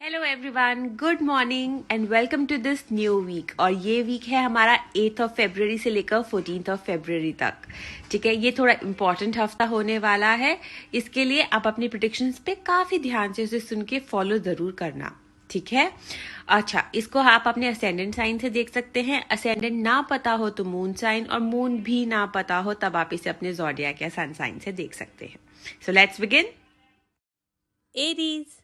Hello everyone, good morning and welcome to this new week. और ये week है हमारा 8 ऑफ फरवरी से लेकर 14 ऑफ फरवरी तक। ठीक है, ये थोड़ा इम्पोर्टेंट हफ्ता होने वाला है। इसके लिए आप अपनी प्रेडिक्शंस पे काफी ध्यान से उसे सुन के फॉलो जरूर करना। ठीक है, अच्छा, इसको आप अपने असेंडेंट साइन से देख सकते हैं। असेंडेंट ना पता हो तो मून साइन, और मून भी ना पता हो तब आप इसे अपने ज़ोडिएक या सन साइन से देख सकते हैं। So let's begin. Aries,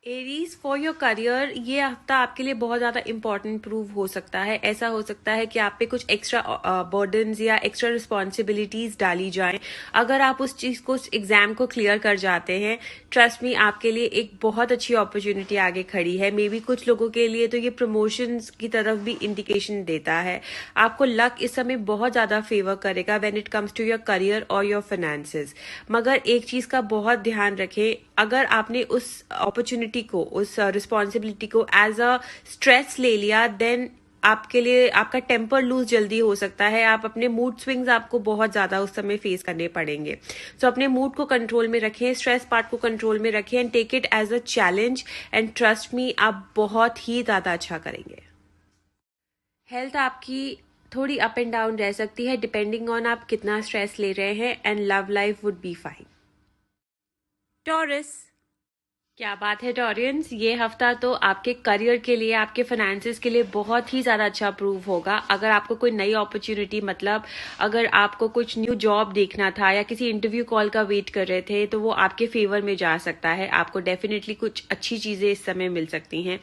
Aries for your career, ये हफ्ता आपके लिए बहुत ज़्यादा इंपॉर्टेंट प्रूव हो सकता है। ऐसा हो सकता है कि आप पे कुछ एक्स्ट्रा बर्डन्स या एक्स्ट्रा रिस्पॉन्सिबिलिटीज डाली जाएं। अगर आप उस चीज़ को, उस एग्जाम को क्लियर कर जाते हैं, ट्रस्ट मी, आपके लिए एक बहुत अच्छी अपॉर्चुनिटी आगे खड़ी है। मे बी कुछ लोगों के लिए तो ये प्रमोशंस की तरफ भी इंडिकेशन देता है। आपको लक इस समय बहुत ज़्यादा फेवर करेगा when it comes to your career और योर फाइनेंसेस। मगर एक चीज़ का बहुत ध्यान रखें, अगर आपने उस अपॉर्चुनिटी को, उस रिस्पॉन्सिबिलिटी को एज अ स्ट्रेस ले लिया, देन आपके लिए आपका टेम्पर लूज जल्दी हो सकता है। आप अपने मूड स्विंग्स आपको बहुत ज्यादा उस समय फेस करने पड़ेंगे। सो अपने मूड को कंट्रोल में रखें, स्ट्रेस पार्ट को कंट्रोल में रखें and take it as a challenge and trust me, आप बहुत ही ज्यादा अच्छा करेंगे। हेल्थ आपकी थोड़ी अप एंड डाउन रह सकती है डिपेंडिंग ऑन आप कितना स्ट्रेस ले रहे हैं, and love life would be fine. Taurus, क्या बात है टॉरियंस, ये हफ्ता तो आपके करियर के लिए, आपके फाइनेंसेस के लिए बहुत ही ज़्यादा अच्छा प्रूव होगा। अगर आपको कोई नई अपॉर्चुनिटी, मतलब अगर आपको कुछ न्यू जॉब देखना था या किसी इंटरव्यू कॉल का वेट कर रहे थे, तो वो आपके फेवर में जा सकता है। आपको डेफिनेटली कुछ अच्छी चीज़ें इस समय मिल सकती हैं।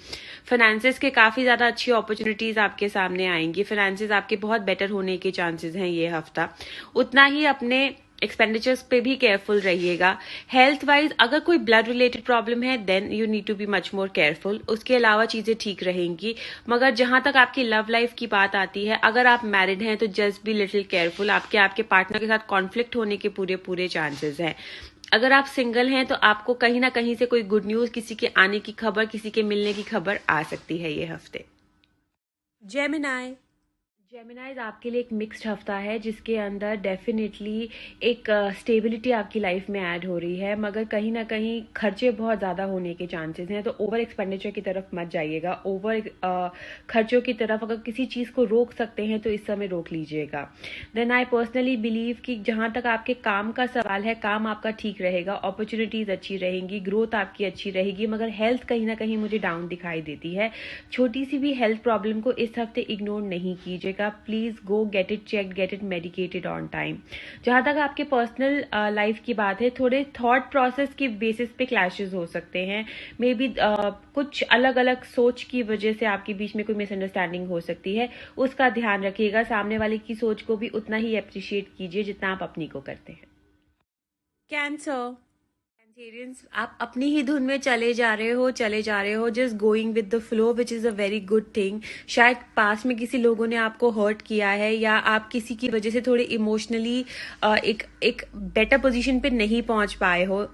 फाइनेंसेस के काफ़ी ज़्यादा अच्छी अपॉर्चुनिटीज़ आपके सामने आएंगी। फाइनेंसेस आपके बहुत बेटर होने के चांसेस हैं ये हफ्ता। उतना ही अपने एक्सपेंडिचर्स पे भी केयरफुल रहिएगा। हेल्थ वाइज अगर कोई ब्लड रिलेटेड प्रॉब्लम है, then you need to be much more careful. उसके अलावा चीजें ठीक रहेंगी। मगर जहां तक आपकी लव लाइफ की बात आती है, अगर आप मैरिड हैं तो जस्ट बी लिटिल केयरफुल। आपके पार्टनर के साथ कॉन्फ्लिक्ट होने के पूरे चांसेस हैं। अगर आप सिंगल हैं तो आपको कहीं ना कहीं से कोई गुड न्यूज, किसी के आने की खबर, किसी के मिलने की खबर आ सकती है ये हफ्ते। जेमिनाई, जेमिनाइज आपके लिए एक मिक्स्ड हफ्ता है, जिसके अंदर डेफिनेटली एक स्टेबिलिटी आपकी लाइफ में ऐड हो रही है, मगर कहीं ना कहीं खर्चे बहुत ज़्यादा होने के चांसेस हैं। तो ओवर एक्सपेंडिचर की तरफ मत जाइएगा। ओवर खर्चों की तरफ अगर किसी चीज़ को रोक सकते हैं तो इस समय रोक लीजिएगा। देन आई पर्सनली बिलीव कि जहाँ तक आपके काम का सवाल है, काम आपका ठीक रहेगा, अपॉर्चुनिटीज़ अच्छी रहेंगी, ग्रोथ आपकी अच्छी रहेगी, मगर हेल्थ कहीं ना कहीं मुझे डाउन दिखाई देती है। छोटी सी भी हेल्थ प्रॉब्लम को इस हफ्ते इग्नोर नहीं कीजिएगा। Please go get it check, get it medicated on time. जहां तक आपके पर्सनल लाइफ की बात है, थोड़े थॉट प्रोसेस की बेसिस पे क्लैशेस हो सकते हैं। मे बी कुछ अलग अलग सोच की वजह से आपके बीच में कोई मिसअंडरस्टैंडिंग हो सकती है। उसका ध्यान रखिएगा। सामने वाले की सोच को भी उतना ही अप्रिशिएट कीजिए जितना आप अपनी को करते हैं। कैंसर, कैंसेरियंस, आप अपनी ही धुन में चले जा रहे हो just going with the flow, which is a very good thing. शायद पास में किसी लोगों ने आपको हर्ट किया है, या आप किसी की वजह से थोड़े इमोशनली एक बेटर पोजीशन पे नहीं पहुंच पाए हो।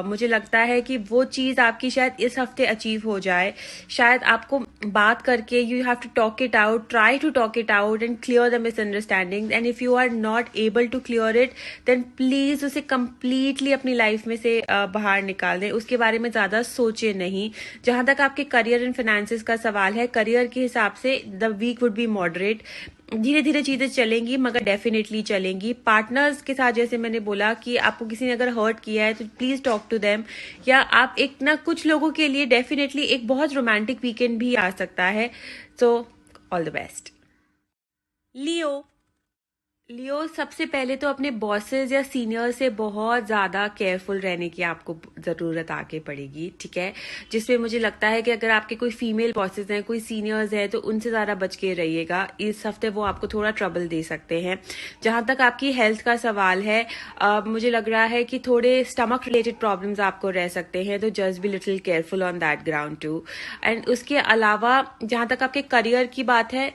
मुझे लगता है कि वो चीज आपकी शायद इस हफ्ते अचीव हो जाए। शायद आपको बात करके, you have to talk it out, try to talk it out and clear the misunderstanding. And if you are not able to clear it, then please उसे कंप्लीटली अपनी लाइफ में से बाहर निकाल दें। उसके बारे में ज्यादा सोचे नहीं। जहां तक आपके करियर एंड फाइनेंसेस का सवाल है, करियर के हिसाब से the week would be moderate. धीरे धीरे चीजें चलेंगी, मगर डेफिनेटली चलेंगी। पार्टनर्स के साथ, जैसे मैंने बोला कि आपको किसी ने अगर हर्ट किया है तो प्लीज टॉक टू देम। या आप एक ना, कुछ लोगों के लिए डेफिनेटली एक बहुत रोमांटिक वीकेंड भी आ सकता है। So all the best. Leo, Leo, सबसे पहले तो अपने बॉसेस या सीनियर से बहुत ज़्यादा केयरफुल रहने की आपको ज़रूरत आके पड़ेगी। ठीक है, जिसमें मुझे लगता है कि अगर आपके कोई फीमेल बॉसेस हैं, कोई सीनियर्स हैं, तो उनसे ज़्यादा बच के रहिएगा। इस हफ्ते वो आपको थोड़ा ट्रबल दे सकते हैं। जहाँ तक आपकी हेल्थ का सवाल है, मुझे लग रहा है कि थोड़े स्टमक रिलेटेड प्रॉब्लम्स आपको रह सकते हैं, तो just be little careful on that ground too. And उसके अलावा जहाँ तक आपके करियर की बात है,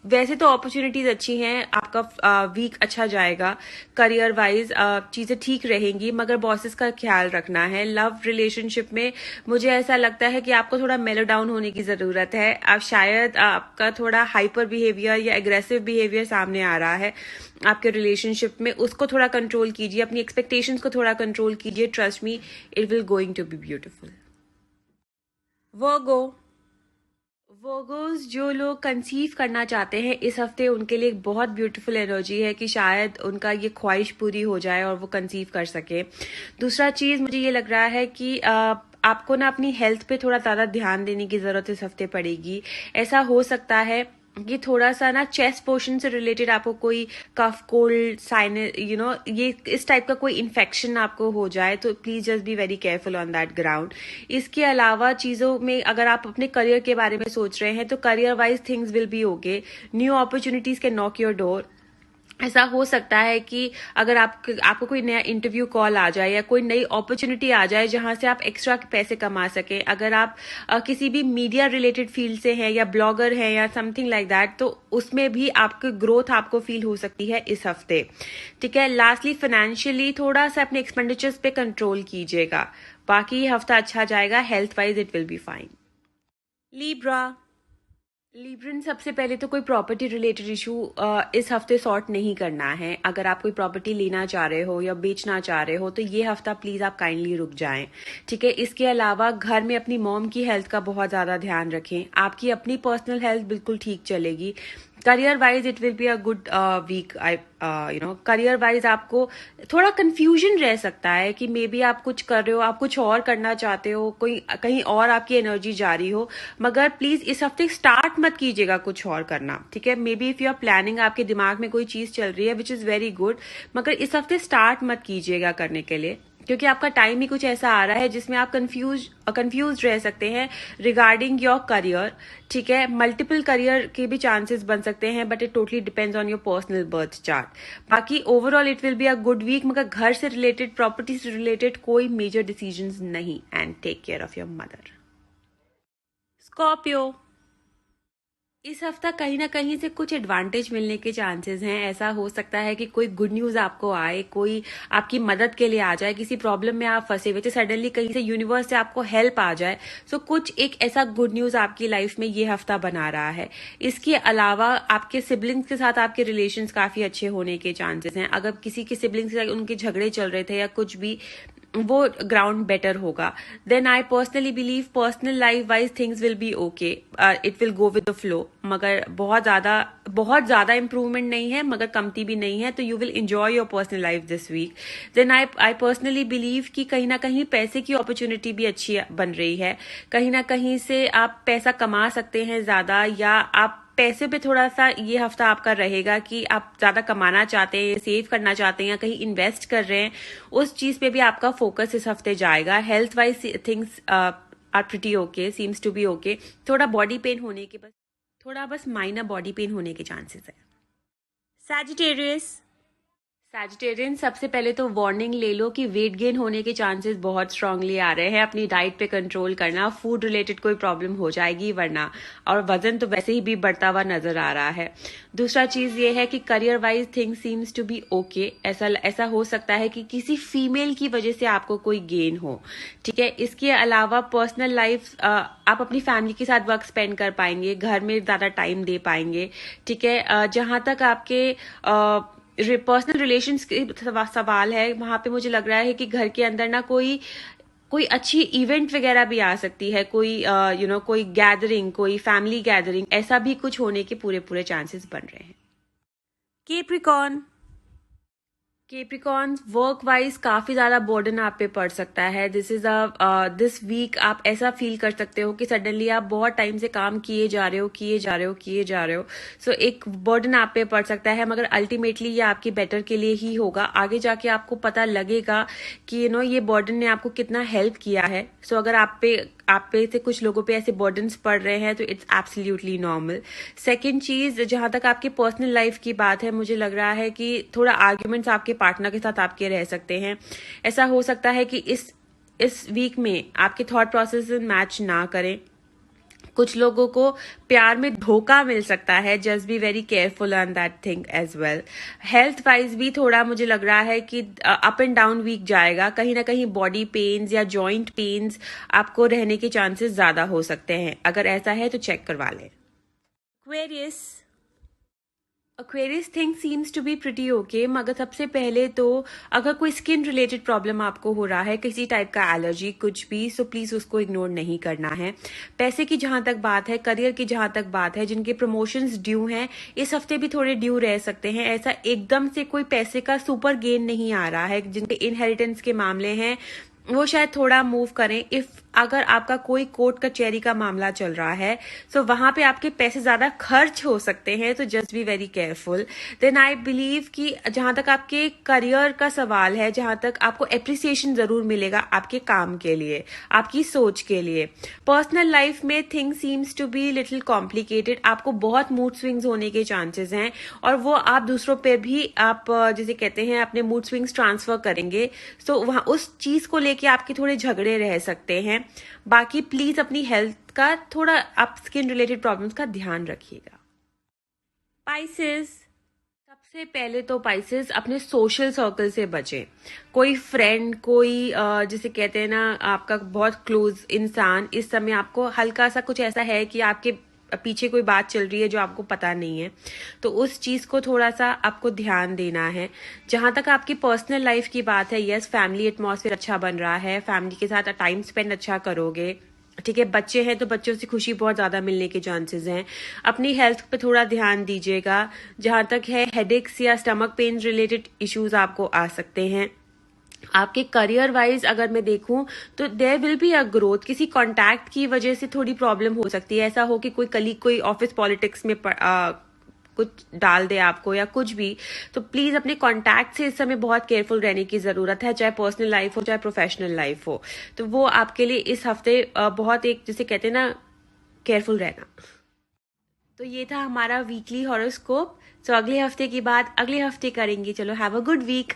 वैसे तो अपॉर्चुनिटीज अच्छी हैं, आपका वीक अच्छा जाएगा। करियर वाइज चीजें ठीक रहेंगी, मगर बॉसेस का ख्याल रखना है। लव रिलेशनशिप में मुझे ऐसा लगता है कि आपको थोड़ा मेलो डाउन होने की जरूरत है। आप शायद आपका थोड़ा हाइपर बिहेवियर या एग्रेसिव बिहेवियर सामने आ रहा है आपके रिलेशनशिप में, उसको थोड़ा कंट्रोल कीजिए। अपनी एक्सपेक्टेशंस को थोड़ा कंट्रोल कीजिए। Trust me, it will going to be beautiful. Virgo, Virgos जो लोग कंसीव करना चाहते हैं इस हफ्ते उनके लिए एक बहुत ब्यूटीफुल एनर्जी है कि शायद उनका ये ख्वाहिश पूरी हो जाए और वो कंसीव कर सके। दूसरा चीज मुझे ये लग रहा है कि आपको ना अपनी हेल्थ पे थोड़ा ज्यादा ध्यान देने की जरूरत इस हफ्ते पड़ेगी। ऐसा हो सकता है कि थोड़ा सा ना चेस्ट पोर्शन से रिलेटेड आपको कोई कफ कोल्ड साइनस ये इस टाइप का कोई इन्फेक्शन आपको हो जाए, तो please just be very careful on that ground. इसके अलावा चीजों में अगर आप अपने करियर के बारे में सोच रहे हैं तो career wise things will be okay. New opportunities can knock your door. ऐसा हो सकता है कि अगर आपको कोई नया इंटरव्यू कॉल आ जाए या कोई नई अपॉर्चुनिटी आ जाए जहां से आप एक्स्ट्रा पैसे कमा सके। अगर आप किसी भी मीडिया रिलेटेड फील्ड से हैं या ब्लॉगर हैं या समथिंग लाइक दैट, तो उसमें भी आपकी ग्रोथ आपको फील हो सकती है इस हफ्ते। ठीक है। लास्टली फाइनेंशियली थोड़ा सा अपने एक्सपेंडिचर्स पे कंट्रोल कीजिएगा। बाकी ये हफ्ता अच्छा जाएगा। Health wise it will be fine. Libra, Libran सबसे पहले तो कोई प्रॉपर्टी रिलेटेड इशू इस हफ्ते सॉर्ट नहीं करना है। अगर आप कोई प्रॉपर्टी लेना चाह रहे हो या बेचना चाह रहे हो तो ये हफ्ता प्लीज आप काइंडली रुक जाएं। ठीक है। इसके अलावा घर में अपनी मॉम की हेल्थ का बहुत ज्यादा ध्यान रखें। आपकी अपनी पर्सनल हेल्थ बिल्कुल ठीक चलेगी। Career wise it will be a good week. Career wise आपको थोड़ा कंफ्यूजन रह सकता है कि मे बी आप कुछ कर रहे हो, आप कुछ और करना चाहते हो, कोई कहीं और आपकी एनर्जी जा रही हो, मगर प्लीज इस हफ्ते स्टार्ट मत कीजिएगा कुछ और करना। ठीक है। Maybe if you are planning, आपके दिमाग में कोई चीज चल रही है विच इज वेरी गुड, मगर इस हफ्ते स्टार्ट मत कीजिएगा करने के लिए, क्योंकि आपका टाइम ही कुछ ऐसा आ रहा है जिसमें आप कंफ्यूज रह सकते हैं रिगार्डिंग योर करियर। ठीक है। मल्टीपल करियर के भी चांसेस बन सकते हैं, but it totally depends on your personal birth chart. बाकी overall it will be a good week, मगर घर से रिलेटेड, प्रॉपर्टी से रिलेटेड कोई मेजर डिसीजंस नहीं। And take care of your mother. Scorpio, इस हफ्ता कहीं ना कहीं से कुछ एडवांटेज मिलने के चांसेस हैं। ऐसा हो सकता है कि कोई गुड न्यूज आपको आए, कोई आपकी मदद के लिए आ जाए, किसी प्रॉब्लम में आप फंसे हुए थे, सडनली कहीं से यूनिवर्स से आपको हेल्प आ जाए। सो कुछ एक ऐसा गुड न्यूज आपकी लाइफ में ये हफ्ता बना रहा है। इसके अलावा आपके सिबलिंग्स के साथ आपके रिलेशंस काफी अच्छे होने के चांसेस हैं। अगर किसी के सिबलिंग्स के साथ उनके झगड़े चल रहे थे या कुछ भी, वो ग्राउंड बेटर होगा। Then I personally believe personal life wise things will be okay. It will go with the flow, मगर बहुत ज्यादा इंप्रूवमेंट नहीं है मगर कमती भी नहीं है, तो you will enjoy your personal life this week. Then I personally believe कि कहीं ना कहीं पैसे की अपॉर्चुनिटी भी अच्छी बन रही है। कहीं ना कहीं से आप पैसा कमा सकते हैं ज्यादा, या आप पैसे पे थोड़ा सा ये हफ्ता आपका रहेगा कि आप ज्यादा कमाना चाहते हैं, सेव करना चाहते हैं या कहीं इन्वेस्ट कर रहे हैं, उस चीज पे भी आपका फोकस इस हफ्ते जाएगा। Health wise things are pretty okay, seems to be okay. थोड़ा बॉडी पेन होने के थोड़ा बस माइनर बॉडी पेन होने के चांसेस है। सैजिटेरियस, सैजिटेरियन सबसे पहले तो वार्निंग ले लो कि वेट गेन होने के चांसेस बहुत स्ट्रांगली आ रहे हैं। अपनी डाइट पे कंट्रोल करना, फूड रिलेटेड कोई प्रॉब्लम हो जाएगी वरना, और वजन तो वैसे ही भी बढ़ता हुआ नजर आ रहा है। दूसरा चीज ये है कि career wise things seems to be okay. ऐसा हो सकता है कि किसी फीमेल की वजह से आपको कोई गेन हो। ठीक है। इसके अलावा पर्सनल लाइफ, आप अपनी फैमिली के साथ वक्त स्पेंड कर पाएंगे, घर में ज्यादा टाइम दे पाएंगे। ठीक है। जहां तक आपके पर्सनल रिलेशंस के सवाल है, वहां पे मुझे लग रहा है कि घर के अंदर ना कोई अच्छी इवेंट वगैरह भी आ सकती है, कोई कोई गैदरिंग, कोई फैमिली गैदरिंग, ऐसा भी कुछ होने के पूरे चांसेस बन रहे हैं। केप्रिकॉन, केप्रिकॉन वर्क वाइज काफी ज्यादा बर्डन आप पे पड़ सकता है। दिस वीक आप ऐसा फील कर सकते हो कि सडनली आप बहुत टाइम से काम किए जा रहे हो। सो एक बर्डन आप पे पड़ सकता है, मगर अल्टीमेटली ये आपके बेटर के लिए ही होगा। आगे जाके आपको पता लगेगा कि ये बर्डन ने आपको कितना हेल्प किया है। सो अगर आप पे से कुछ लोगों पे ऐसे बर्डन्स पड़ रहे हैं तो इट्स एब्सोल्युटली नॉर्मल। सेकंड चीज, जहां तक आपकी पर्सनल लाइफ की बात है, मुझे लग रहा है कि थोड़ा आर्ग्यूमेंट्स आपके पार्टनर के साथ आपके रह सकते हैं। ऐसा हो सकता है कि इस वीक में आपके थॉट प्रोसेस मैच ना करें। कुछ लोगों को प्यार में धोखा मिल सकता है। Just be very careful on that thing as well. Health wise भी थोड़ा मुझे लग रहा है कि अप एंड डाउन वीक जाएगा। कहीं ना कहीं बॉडी पेन्स या जॉइंट पेन्स आपको रहने के चांसेस ज्यादा हो सकते हैं। अगर ऐसा है तो चेक करवा लें। Aquarius, Aquarius things seems to be pretty okay, मगर सबसे पहले तो अगर कोई स्किन रिलेटेड प्रॉब्लम आपको हो रहा है, किसी टाइप का एलर्जी कुछ भी, सो प्लीज उसको इग्नोर नहीं करना है। पैसे की जहां तक बात है, करियर की जहां तक बात है, जिनके प्रमोशंस ड्यू हैं इस हफ्ते भी थोड़े ड्यू रह सकते हैं। ऐसा एकदम से कोई पैसे का सुपर गेन नहीं आ रहा है। जिनके इनहेरिटेंस के मामले हैं वो शायद थोड़ा मूव करें। इफ अगर आपका कोई कोर्ट कचहरी का मामला चल रहा है तो वहां पे आपके पैसे ज्यादा खर्च हो सकते हैं, तो just be very careful. Then I believe कि जहां तक आपके करियर का सवाल है, जहां तक आपको एप्रिसिएशन जरूर मिलेगा आपके काम के लिए, आपकी सोच के लिए। पर्सनल लाइफ में things seems to be little complicated. आपको बहुत मूड स्विंग्स होने के चांसेस हैं और वो आप दूसरों पे भी आप जिसे कहते हैं अपने मूड स्विंग्स ट्रांसफर करेंगे। सो वहां उस चीज को लेके आपके थोड़े झगड़े रह सकते हैं। बाकी प्लीज अपनी हेल्थ का थोड़ा, आप स्किन रिलेटेड प्रॉब्लम्स का ध्यान रखिएगा। पाइसेस, सबसे पहले तो पाइसेस अपने सोशल सर्कल से बचें। कोई फ्रेंड, कोई जिसे कहते हैं ना आपका बहुत क्लोज इंसान, इस समय आपको हल्का सा कुछ ऐसा है कि आपके पीछे कोई बात चल रही है जो आपको पता नहीं है, तो उस चीज को थोड़ा सा आपको ध्यान देना है। जहां तक आपकी पर्सनल लाइफ की बात है, यस फैमिली एटमॉस्फेयर अच्छा बन रहा है, फैमिली के साथ टाइम स्पेंड अच्छा करोगे, ठीक है। बच्चे हैं तो बच्चों से खुशी बहुत ज्यादा मिलने के चांसेस हैं। अपनी हेल्थ पे थोड़ा ध्यान दीजिएगा। जहां तक है हेडेक्स या स्टमक पेन रिलेटेड इश्यूज आपको आ सकते हैं। आपके करियर वाइज अगर मैं देखूं तो there will be a growth. किसी कॉन्टैक्ट की वजह से थोड़ी प्रॉब्लम हो सकती है। ऐसा हो कि कोई कलीग कोई ऑफिस पॉलिटिक्स में कुछ डाल दे आपको या कुछ भी, तो प्लीज अपने कॉन्टैक्ट से इस समय बहुत केयरफुल रहने की जरूरत है, चाहे पर्सनल लाइफ हो चाहे प्रोफेशनल लाइफ हो। तो वो आपके लिए इस हफ्ते बहुत एक जिसे कहते हैं ना केयरफुल रहना। तो ये था हमारा वीकली हॉरोस्कोप। तो अगले हफ्ते की बात अगले हफ्ते करेंगे। चलो हैव अ गुड वीक।